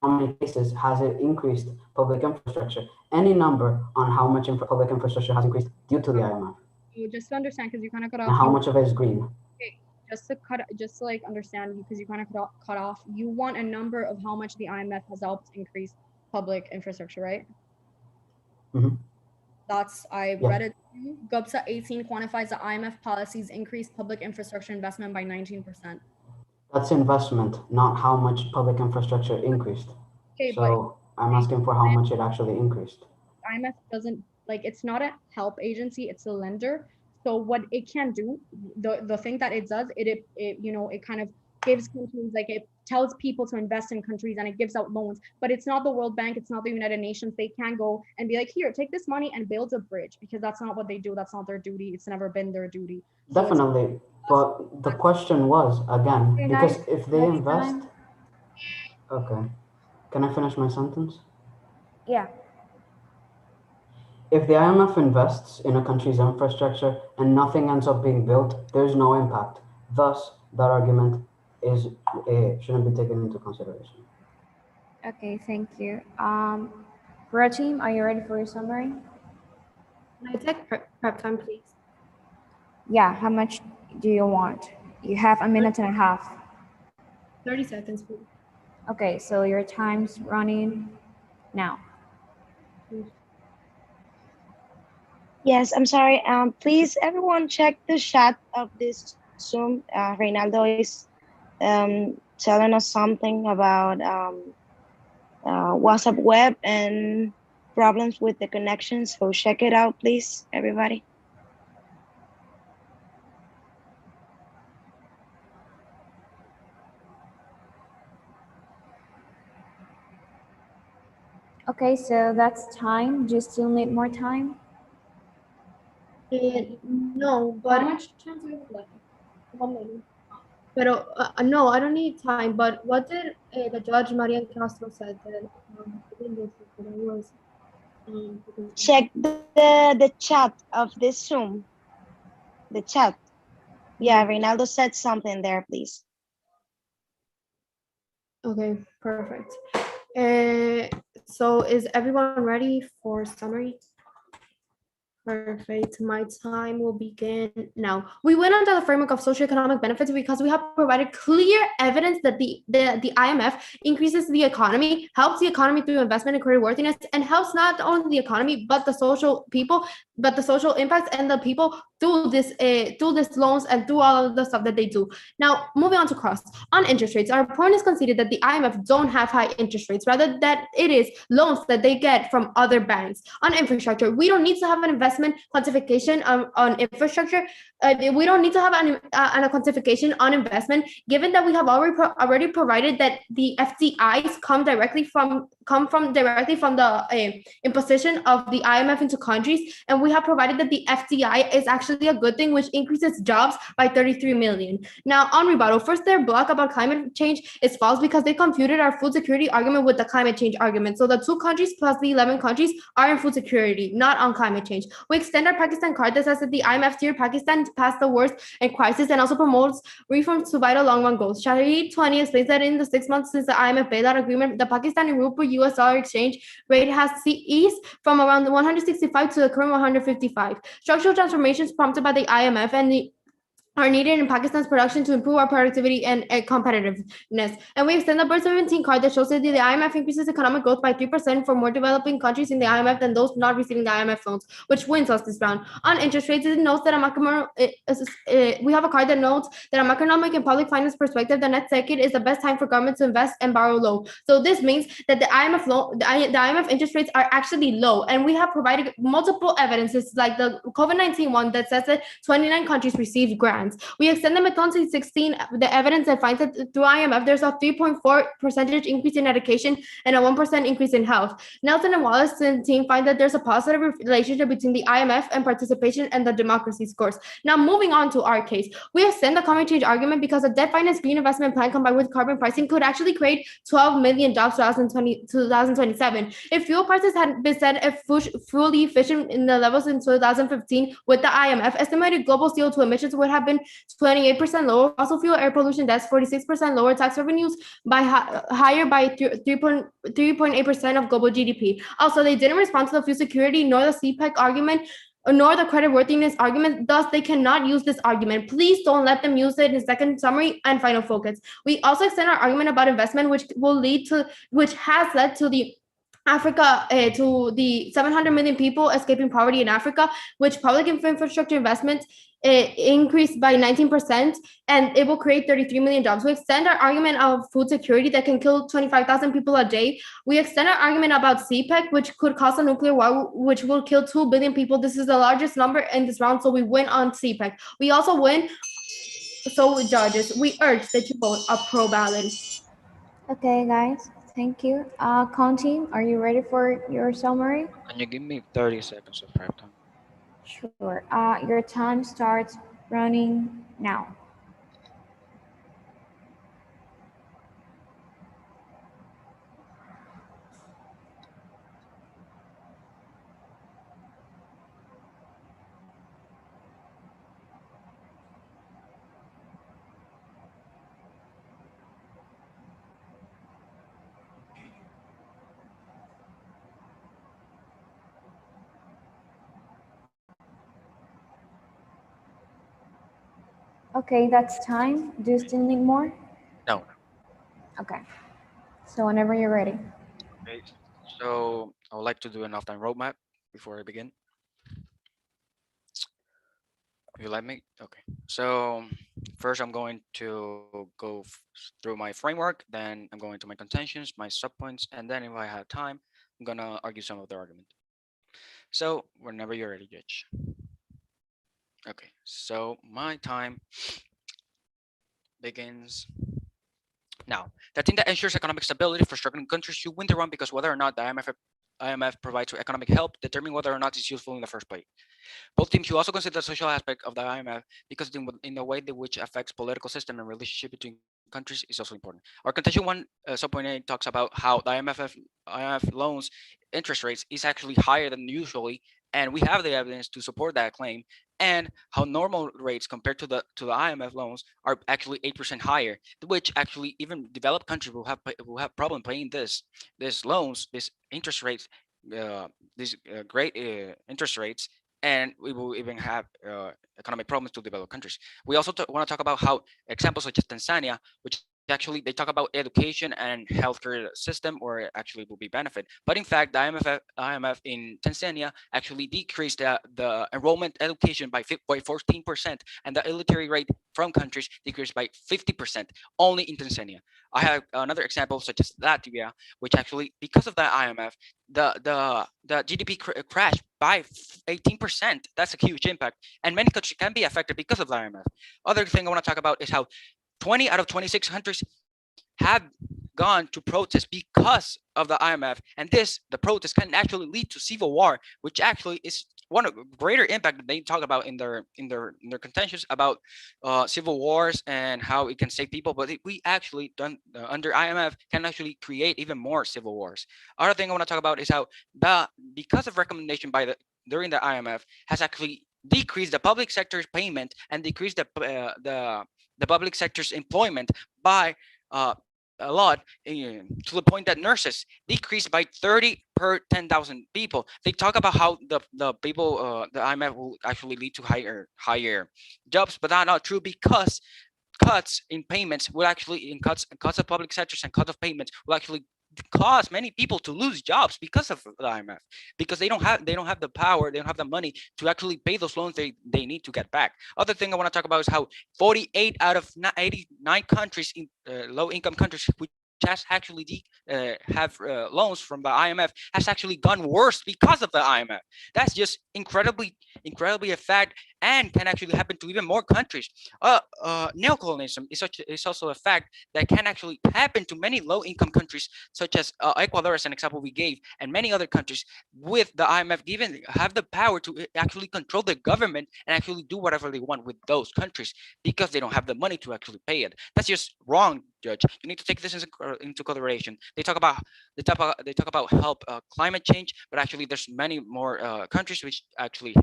[SPEAKER 8] how many cases has it increased public infrastructure? Any number on how much public infrastructure has increased due to the IMF?
[SPEAKER 7] So just to understand, because you kind of cut off.
[SPEAKER 8] And how much of it is green?
[SPEAKER 7] Okay, just to like understand, because you kind of cut off. You want a number of how much the IMF has helped increase public infrastructure, right?
[SPEAKER 8] Mm-hmm.
[SPEAKER 7] Read it. GOBSA 18 quantifies the IMF policies increased public infrastructure investment by 19%.
[SPEAKER 8] That's investment, not how much public infrastructure increased.
[SPEAKER 7] Okay,
[SPEAKER 8] so I'm asking for how much it actually increased.
[SPEAKER 7] IMF doesn't, like, it's not a help agency, it's a lender. So what it can do, the thing that it does, it kind of gives countries, like it tells people to invest in countries and it gives out loans, but it's not the World Bank, it's not the United Nations. They can't go and be like, here, take this money and build a bridge, because that's not what they do. That's not their duty. It's never been their duty. So
[SPEAKER 8] definitely. But the question was, again, because if they invest, okay, can I finish my sentence?
[SPEAKER 2] Yeah.
[SPEAKER 8] If the IMF invests in a country's infrastructure and nothing ends up being built, there's no impact. Thus, that argument shouldn't be taken into consideration.
[SPEAKER 2] Okay, thank you. For our team, are you ready for your summary?
[SPEAKER 5] Can I take prep time, please?
[SPEAKER 2] Yeah, how much do you want? You have a minute and a half.
[SPEAKER 5] 30 seconds, please.
[SPEAKER 2] Okay, so your time's running now.
[SPEAKER 4] Yes, I'm sorry. Please, everyone, check the chat of this Zoom. Reynaldo is telling us something about WhatsApp web and problems with the connection. So check it out, please, everybody.
[SPEAKER 2] Okay, so that's time. Do you still need more time?
[SPEAKER 5] No, but
[SPEAKER 7] how much time do we have left? 1 minute.
[SPEAKER 5] But no, I don't need time. But what did the judge Maria Castro said that was
[SPEAKER 4] check the chat of this Zoom. The chat. Yeah, Reynaldo said something there, please.
[SPEAKER 5] Okay, perfect. So is everyone ready for summary? Perfect. My time will begin now. We went under the framework of socioeconomic benefits because we have provided clear evidence that the IMF increases the economy, helps the economy through investment and career worthiness, and helps not only the economy but the social impacts and the people through this loans and through all of the stuff that they do. Now, moving on to cross. On interest rates, our opponents conceded that the IMF don't have high interest rates, rather that it is loans that they get from other banks. On infrastructure, we don't need to have an investment investment quantification on infrastructure. We don't need to have a quantification on investment, given that we have already provided that the FDIs come directly from the imposition of the IMF into countries, and we have provided that the FDI is actually a good thing, which increases jobs by 33 million. Now, on rebuttal, first, their block about climate change is false because they confuted our food security argument with the climate change argument. So the 2 countries plus the 11 countries are in food security, not on climate change. We extend our Pakistan card that says that the IMF steered Pakistan past the worst in crisis and also promotes reforms to vital long-run goals. Shahid 20 explains that in the 6 months since the IMF bailout agreement, the Pakistani rupee US dollar exchange rate has eased from around 165 to the current 155. Structural transformations prompted by the IMF are needed in Pakistan's production to improve our productivity and competitiveness. And we extend the Bird 17 card that shows that the IMF increases economic growth by 3% for more developing countries in the IMF than those not receiving the IMF loans, which wins us this round. On interest rates, it notes that we have a card that notes that a macroeconomic and public finance perspective, the next decade is the best time for governments to invest and borrow low. So this means that the IMF interest rates are actually low, and we have provided multiple evidences like the COVID-19 one that says that 29 countries received grants. We extend the Method 16, the evidence that finds that through IMF, there's a 3.4% increase in education and a 1% increase in health. Nelson and Wallace and team find that there's a positive relationship between the IMF and participation and the democracy scores. Now, moving on to our case, we extend the climate change argument because a debt finance green investment plan combined with carbon pricing could actually create 12 million jobs 2027. If fuel prices had been set at fully efficient in the levels in 2015 with the IMF, estimated global CO2 emissions would have been 28% lower, fossil fuel air pollution deaths 46% lower, tax revenues by higher by 3.8% of global GDP. Also, they didn't respond to the fuel security nor the CPEC argument nor the creditworthiness argument. Thus, they cannot use this argument. Please don't let them use it in second summary and final focus. We also extend our argument about investment, which has led to the to the 700 million people escaping poverty in Africa, which public infrastructure investments increased by 19%, and it will create 33 million jobs. We extend our argument of food security that can kill 25,000 people a day. We extend our argument about CPEC, which could cause a nuclear war, which will kill 2 billion people. This is the largest number in this round, so we win on CPEC. We also win. So, judges, we urge that you vote a pro ballot.
[SPEAKER 2] Okay, guys. Thank you. Conti, are you ready for your summary?
[SPEAKER 3] Can you give me 30 seconds of prep time?
[SPEAKER 2] Sure. Your time starts running now. Okay, that's time. Do you still need more?
[SPEAKER 3] No.
[SPEAKER 2] Okay. So whenever you're ready.
[SPEAKER 3] Okay. So I would like to do an off-time roadmap before I begin. You let me? Okay. So first I'm going to go through my framework, then I'm going to my contentions, my subpoints, and then if I have time, I'm gonna argue some of the argument. So whenever you're ready, Judge. Okay, so my time begins now. The thing that ensures economic stability for struggling countries, you win the round because whether or not the IMF provides economic help determine whether or not it's useful in the first place. Both teams should also consider the social aspect of the IMF because in the way which affects political system and relationship between countries is also important. Our contention 1 subpoint 8 talks about how the IMF loans interest rates is actually higher than usually, and we have the evidence to support that claim, and how normal rates compared to the IMF loans are actually 8% higher, which actually even developed countries will have problem paying this loans, this interest rates, these great interest rates, and we will even have economic problems to develop countries. We also want to talk about how examples such as Tanzania, which actually they talk about education and healthcare system, or actually will be benefit, but in fact the IMF in Tanzania actually decreased the enrollment education by 14%, and the illiteracy rate from countries decreased by 50% only in Tanzania. I have another example such as Latvia, which actually because of the IMF the GDP crashed by 18%. That's a huge impact. And many countries can be affected because of the IMF. Other thing I want to talk about is how 20 out of 26 countries have gone to protest because of the IMF, and the protest can actually lead to civil war, which actually is one of greater impact that they talk about in their contentions about civil wars and how it can save people. But we actually done under IMF can actually create even more civil wars. Other thing I want to talk about is how because of recommendation by during the IMF has actually decreased the public sector's payment and decreased the public sector's employment by a lot, to the point that nurses decreased by 30 per 10,000 people. They talk about how the people the IMF will actually lead to higher jobs, but that's not true because cuts in payments will actually in cuts of public sectors and cuts of payments will actually cause many people to lose jobs because of the IMF, because they don't have the power, they don't have the money to actually pay those loans they need to get back. Other thing I want to talk about is how 48 out of 89 countries in low income countries which has actually have loans from the IMF has actually gone worse because of the IMF. That's just incredibly a fact, and can actually happen to even more countries. Neocolonialism is also a fact that can actually happen to many low-income countries, such as Ecuador, as an example we gave, and many other countries, with the IMF given have the power to actually control the government and actually do whatever they want with those countries because they don't have the money to actually pay it. That's just wrong, Judge. You need to take this into consideration. They talk about help climate change, but actually there's many more countries which actually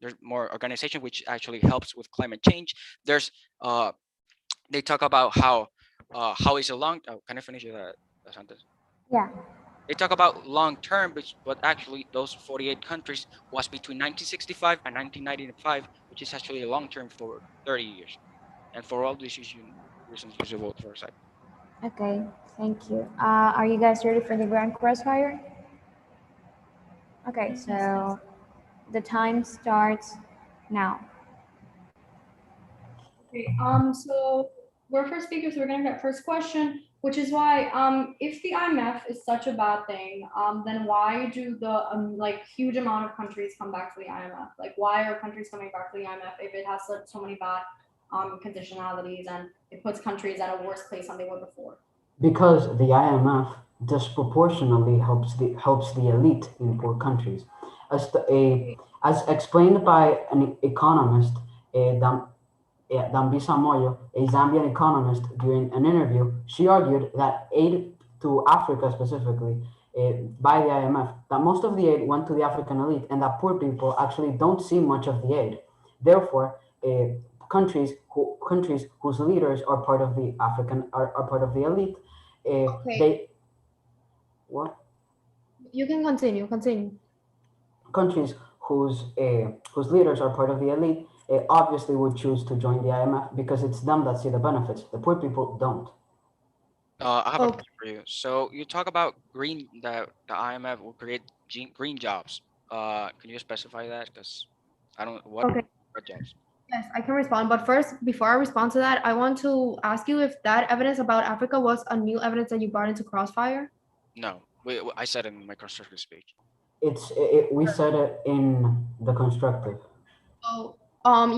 [SPEAKER 3] there's more organization which actually helps with climate change. There's they talk about how is a long can I finish that sentence?
[SPEAKER 2] Yeah.
[SPEAKER 3] They talk about long term, but actually those 48 countries was between 1965 and 1995, which is actually a long term for 30 years. And for all these reasons, you should vote for a side.
[SPEAKER 2] Okay. Thank you. Are you guys ready for the grand crossfire? Okay. So the time starts now.
[SPEAKER 7] Okay, so we're first speakers, we're gonna get first question, which is why, if the IMF is such a bad thing, then why do the, like, huge amount of countries come back to the IMF? Like, why are countries coming back to the IMF if it has so many bad, conditionalities and it puts countries at a worse place than they were before?
[SPEAKER 8] Because the IMF disproportionately helps the elite in poor countries. As explained by an economist, Dambisa Moyo, a Zambian economist, during an interview, she argued that aid to Africa specifically by the IMF, that most of the aid went to the African elite and that poor people actually don't see much of the aid. Therefore, countries whose leaders are part of the are part of the elite,
[SPEAKER 5] Okay.
[SPEAKER 8] they what?
[SPEAKER 5] You can continue.
[SPEAKER 8] Countries whose leaders are part of the elite obviously would choose to join the IMF because it's them that see the benefits. The poor people don't.
[SPEAKER 3] I have a
[SPEAKER 5] Okay.
[SPEAKER 3] question for you. So you talk about that the IMF will create green jobs. Can you specify that? Because I don't
[SPEAKER 5] Okay.
[SPEAKER 3] what jobs?
[SPEAKER 5] Yes, I can respond. But first, before I respond to that, I want to ask you if that evidence about Africa was a new evidence that you brought into Crossfire.
[SPEAKER 3] No, I said in my constructive speech.
[SPEAKER 8] We said it in the constructive.
[SPEAKER 5] So,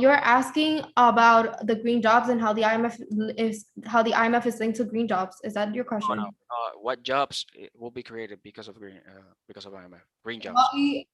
[SPEAKER 5] you're asking about the green jobs and how the IMF is linked to green jobs. Is that your question?
[SPEAKER 3] No. What jobs will be created because of IMF? Green jobs.
[SPEAKER 7] Well,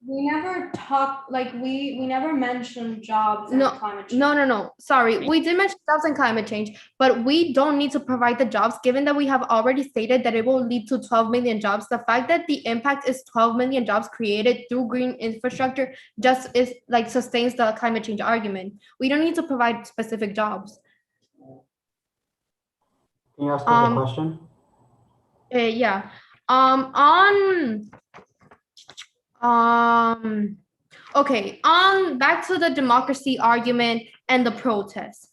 [SPEAKER 7] we never talked, like, we never mentioned jobs and climate change.
[SPEAKER 5] No. Sorry, we did mention jobs and climate change, but we don't need to provide the jobs given that we have already stated that it will lead to 12 million jobs. The fact that the impact is 12 million jobs created through green infrastructure just is like sustains the climate change argument. We don't need to provide specific jobs.
[SPEAKER 8] Can you ask the question?
[SPEAKER 5] Yeah. Okay, back to the democracy argument and the protests.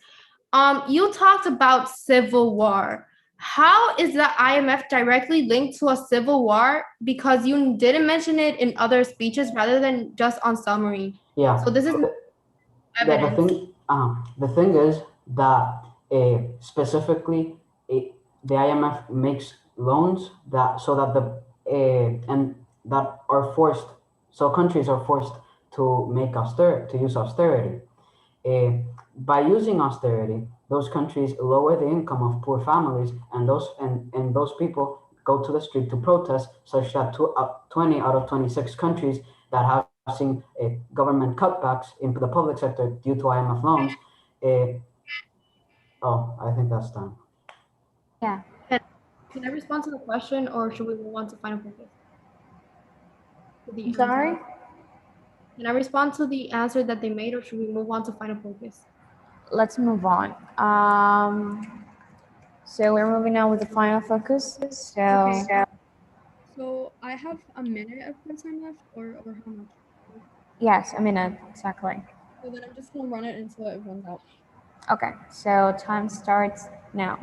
[SPEAKER 5] You talked about civil war. How is the IMF directly linked to a civil war? Because you didn't mention it in other speeches rather than just on summary.
[SPEAKER 8] Yeah.
[SPEAKER 5] So this is evidence.
[SPEAKER 8] The thing is that specifically the IMF makes loans that so that the and that are forced So countries are forced to use austerity. By using austerity, those countries lower the income of poor families, and those people go to the street to protest, such that 20 out of 26 countries that have seen government cutbacks in the public sector due to IMF loans. I think that's done.
[SPEAKER 2] Yeah.
[SPEAKER 5] Can I respond to the question, or should we move on to final focus?
[SPEAKER 2] I'm sorry?
[SPEAKER 5] Can I respond to the answer that they made, or should we move on to final focus?
[SPEAKER 2] Let's move on. So we're moving on with the final focus.
[SPEAKER 7] So I have a minute of prep time left, or how much?
[SPEAKER 2] Yes, a minute, exactly.
[SPEAKER 7] So then I'm just gonna run it until it runs out.
[SPEAKER 2] Okay, so time starts now.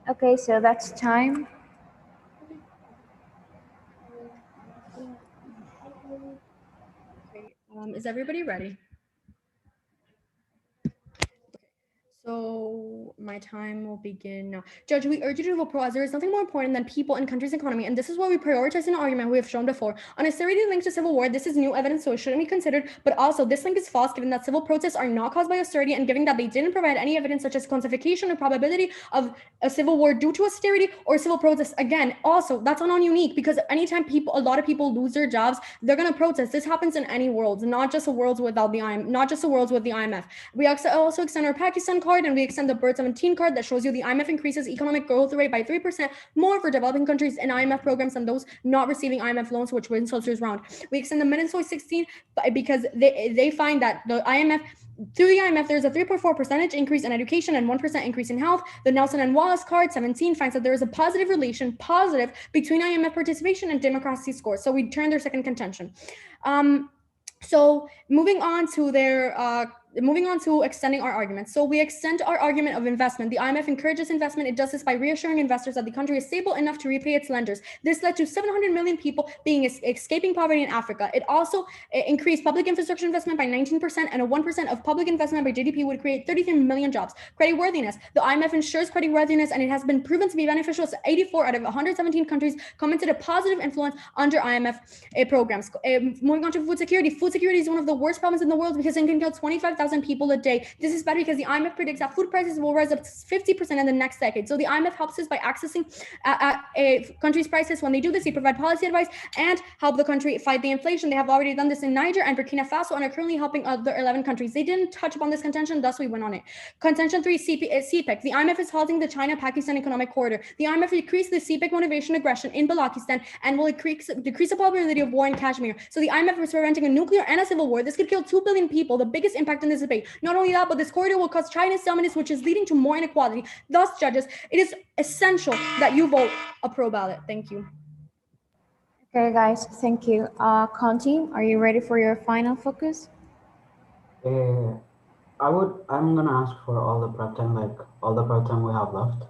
[SPEAKER 2] Okay, so that's time.
[SPEAKER 7] Okay, is everybody ready? So my time will begin now. Judge, we urge you to vote pro, as there is nothing more important than people and country's economy, and this is why we prioritize an argument we have shown before. On austerity linked to civil war, this is new evidence, so it shouldn't be considered, but also this link is false given that civil protests are not caused by austerity, and given that they didn't provide any evidence such as quantification or probability of a civil war due to austerity or civil protests. Again, also, that's not unique, because anytime a lot of people lose their jobs, they're gonna protest. This happens in any world, not just the worlds without the not just the worlds with the IMF. We also extend our Pakistan card, and we extend the Bird 17 card that shows you the IMF increases economic growth rate by 3% more for developing countries in IMF programs than those not receiving IMF loans, which wins Soldiers round. We extend the Minnesota 16 because they find that the IMF through the IMF, there's a 3.4% increase in education and 1% increase in health. The Nelson and Wallace card 17 finds that there is a positive between IMF participation and democracy scores. So we turn their second contention. So moving on to extending our argument. So we extend our argument of investment. The IMF encourages investment. It does this by reassuring investors that the country is stable enough to repay its lenders. This led to 700 million people escaping poverty in Africa. It also increased public infrastructure investment by 19%, and a 1% of public investment by GDP would create 33 million jobs. Creditworthiness. The IMF ensures creditworthiness, and it has been proven to be beneficial. So 84 out of 117 countries commented a positive influence under IMF programs. Moving on to food security. Food security is one of the worst problems in the world because it can kill 25,000 people a day. This is bad because the IMF predicts that food prices will rise up to 50% in the next decade. So the IMF helps us by accessing a country's prices. When they do this, they provide policy advice and help the country fight the inflation. They have already done this in Niger and Burkina Faso and are currently helping other 11 countries. They didn't touch upon this contention, thus we went on it. Contention 3, CPEC. The IMF is halting the China-Pakistan economic corridor. The IMF decreased the CPEC motivation aggression in Balochistan and will decrease the probability of war in Kashmir. So the IMF is preventing a nuclear and a civil war. This could kill 2 billion people, the biggest impact in this debate. Not only that, but this corridor will cause China's dominance, which is leading to more inequality. Thus, judges, it is essential that you vote a pro ballot. Thank you.
[SPEAKER 2] Okay, guys, thank you. Conti, are you ready for your final focus?
[SPEAKER 8] I'm gonna ask for all the prep time, we have left.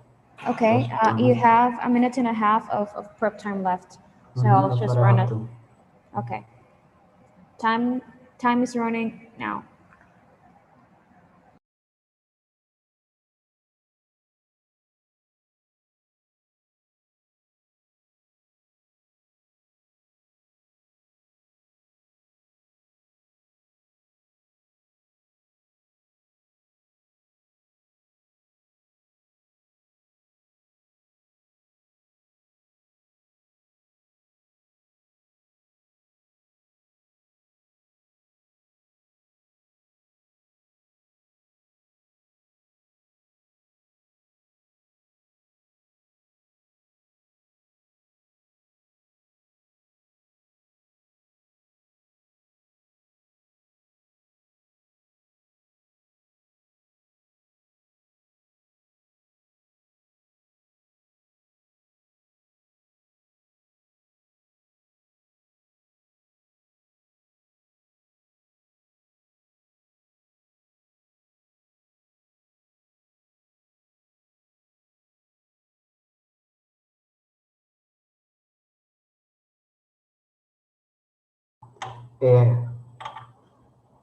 [SPEAKER 2] Okay, you have a minute and a half of prep time left. So let's just run it. Okay. Time is running now.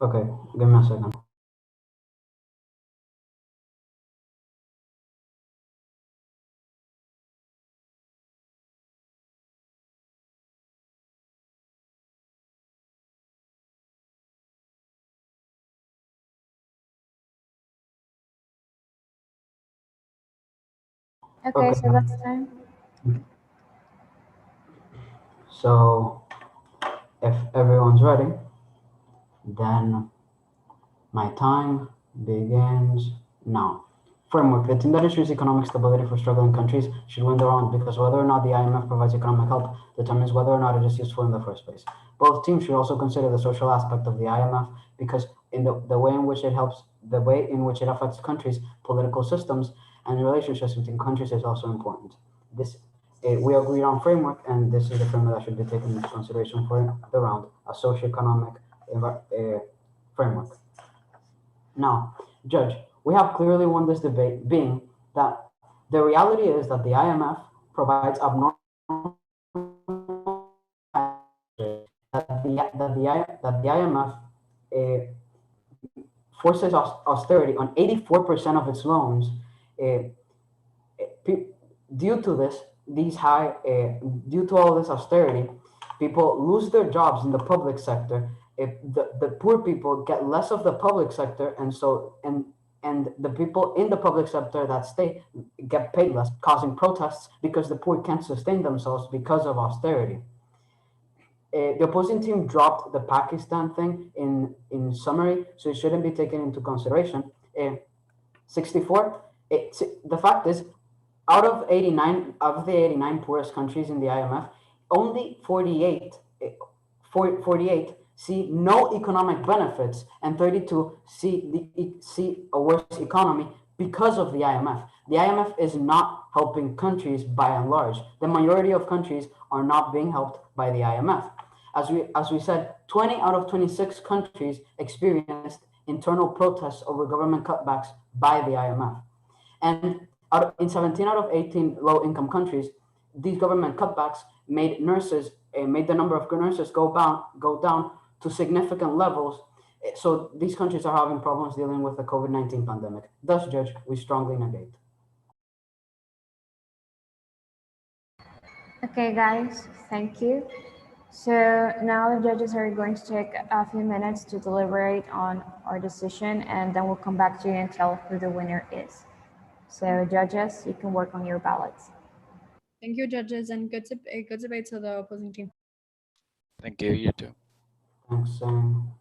[SPEAKER 8] Okay, give me a second.
[SPEAKER 2] Okay,
[SPEAKER 8] Okay.
[SPEAKER 2] so that's time.
[SPEAKER 8] So if everyone's ready, then my time begins now. Framework. The team that ensures economic stability for struggling countries should win the round because whether or not the IMF provides economic help determines whether or not it is useful in the first place. Both teams should also consider the social aspect of the IMF because in the way in which it helps, the way in which it affects countries' political systems and relationships between countries is also important. We agreed on framework, and this is the framework that should be taken into consideration for the round, a socioeconomic framework. Now, Judge, we have clearly won this debate, being that the reality is that the IMF provides abnormal that the IMF forces austerity on 84% of its loans. Uh, Due to due to all this austerity, people lose their jobs in the public sector. If the poor people get less of the public sector, and the people in the public sector that stay get paid less, causing protests because the poor can't sustain themselves because of austerity. The opposing team dropped the Pakistan thing in summary, so it shouldn't be taken into consideration. 64. The fact is, out of 89 of the 89 poorest countries in the IMF, only 48 see no economic benefits, and 32 see a worse economy because of the IMF. The IMF is not helping countries by and large. The majority of countries are not being helped by the IMF. As we said, 20 out of 26 countries experienced internal protests over government cutbacks by the IMF. And in 17 out of 18 low-income countries, these government cutbacks made the number of nurses go down to significant levels. So these countries are having problems dealing with the COVID-19 pandemic. Thus, Judge, we strongly negate.
[SPEAKER 2] Okay, guys, thank you. So now the judges are going to take a few minutes to deliberate on our decision, and then we'll come back to you and tell who the winner is. So judges, you can work on your ballots.
[SPEAKER 7] Thank you, judges, and good debate to the opposing team.
[SPEAKER 3] Thank you. You too.
[SPEAKER 8] Thanks, Sam.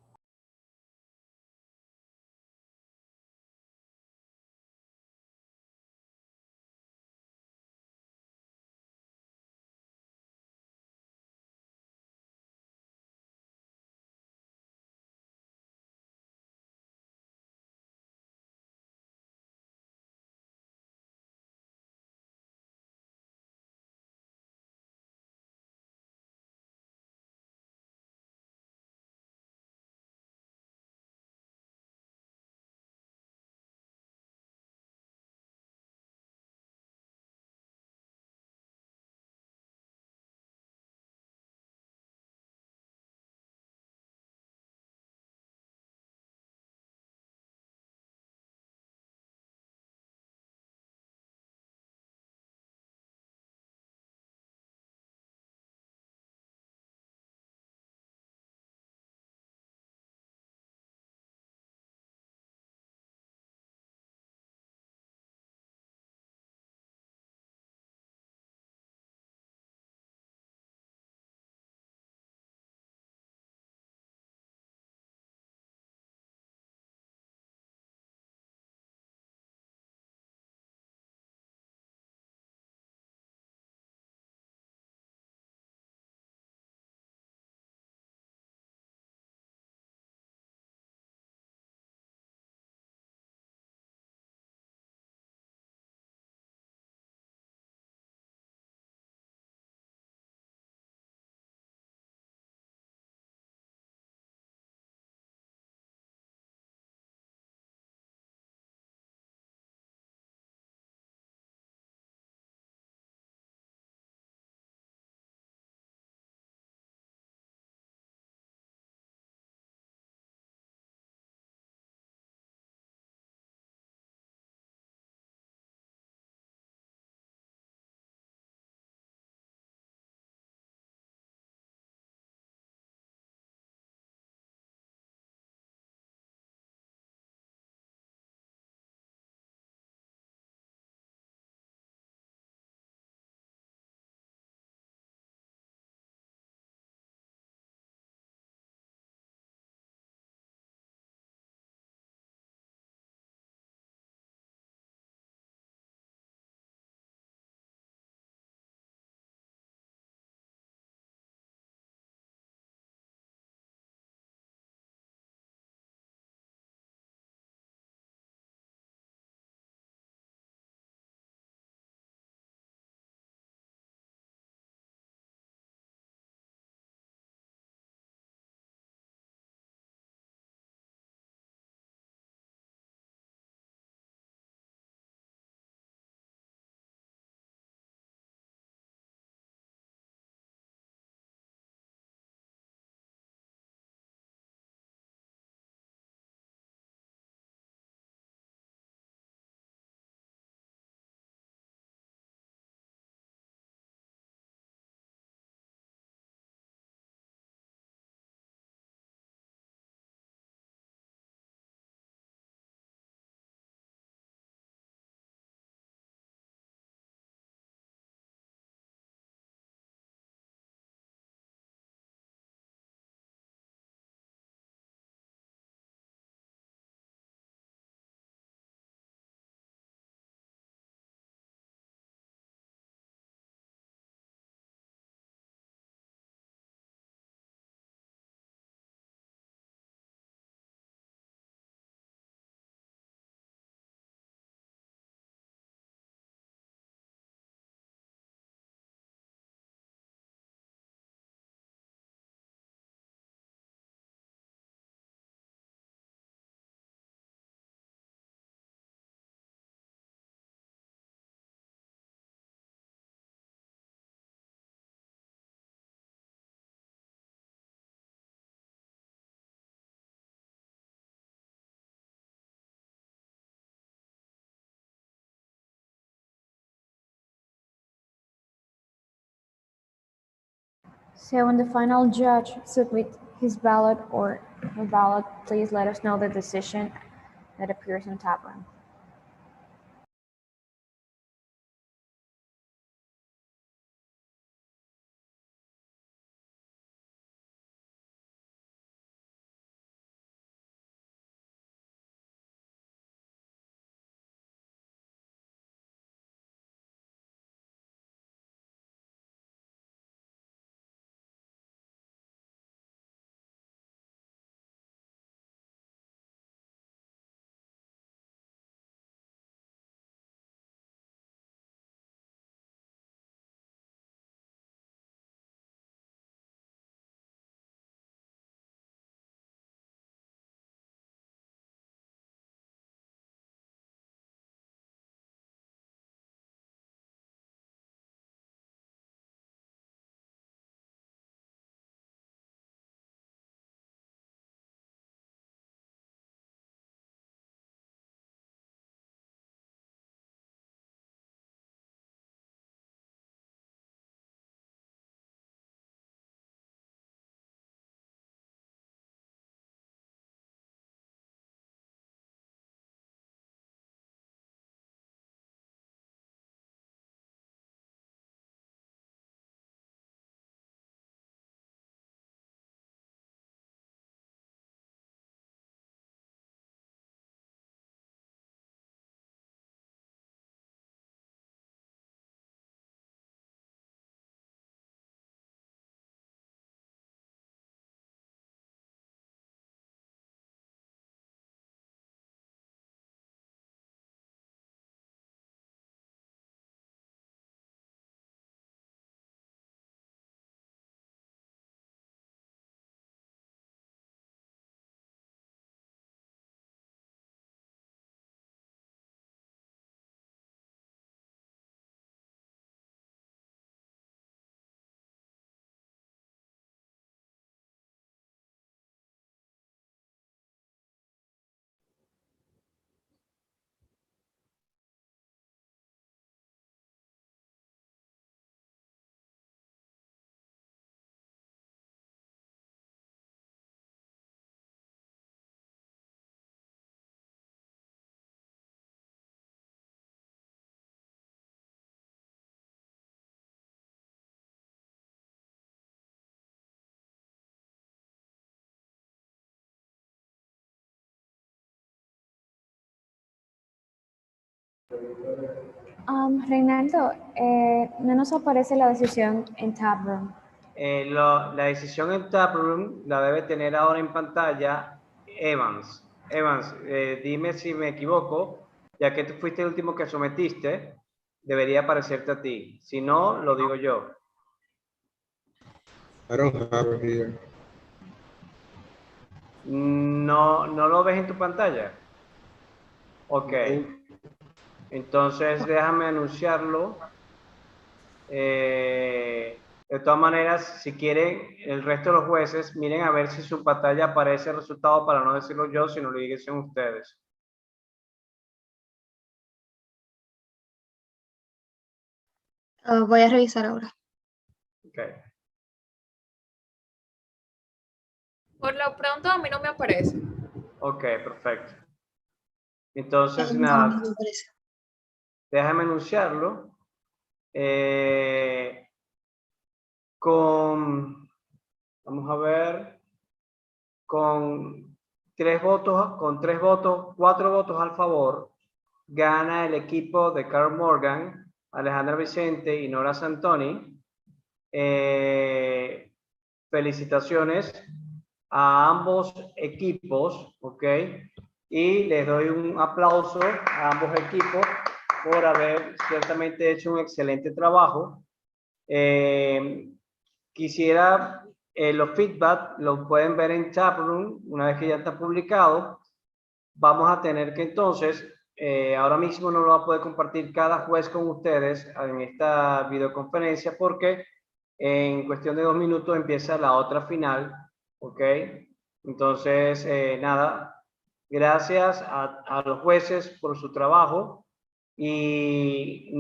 [SPEAKER 2] So when the final judge submits his ballot or her ballot, please let us know the decision that appears on tab room. Reinaldo, no nos aparece la decisión en tab room.
[SPEAKER 1] La decisión en Taproom la debe tener ahora en pantalla Evans. Evans, dime si me equivoco, ya que tú fuiste el último que sometiste, debería aparecerte a ti. Si no, lo digo yo.
[SPEAKER 9] I don't have it here.
[SPEAKER 1] No lo ves en tu pantalla. Ok. Entonces déjame anunciarlo. De todas maneras, si quieren, el resto de los jueces, miren a ver si su pantalla aparece el resultado para no decirlo yo, sino lo dicen ustedes.
[SPEAKER 6] Voy a revisar ahora.
[SPEAKER 1] Okay.
[SPEAKER 7] Por lo pronto a mí no me aparece.
[SPEAKER 1] Ok, perfecto. Entonces,
[SPEAKER 6] No,
[SPEAKER 1] nada,
[SPEAKER 6] no me aparece.
[SPEAKER 1] déjame anunciarlo. Vamos a ver, con 4 votos al favor, gana el equipo de Carl Morgan, Alejandra Vicente y Norah Santoni. Felicitaciones a ambos equipos, ¿ok? Y les doy un aplauso a ambos equipos por haber ciertamente hecho un excelente trabajo. Quisiera los feedback, los pueden ver en chatroom una vez que ya está publicado. Vamos a tener que entonces, ahora mismo no lo va a poder compartir cada juez con ustedes en esta videoconferencia porque en cuestión de 2 minutos empieza la otra final, ¿ok? Entonces, nada, gracias a los jueces por su trabajo y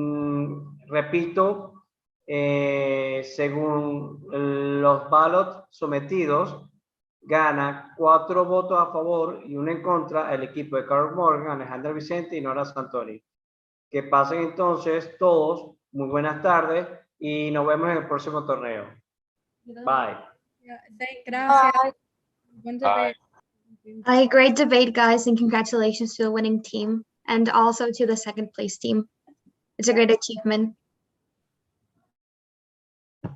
[SPEAKER 1] repito, según los ballots sometidos, gana 4 votos a favor y 1 en contra el equipo de Carl Morgan, Alejandra Vicente y Norah Santoni. Que pasen entonces todos, muy buenas tardes y nos vemos en el próximo torneo. Bye.
[SPEAKER 7] Gracias. Buen debate.
[SPEAKER 6] A great debate, guys, and congratulations to the winning team and also to the second place team. It's a great achievement.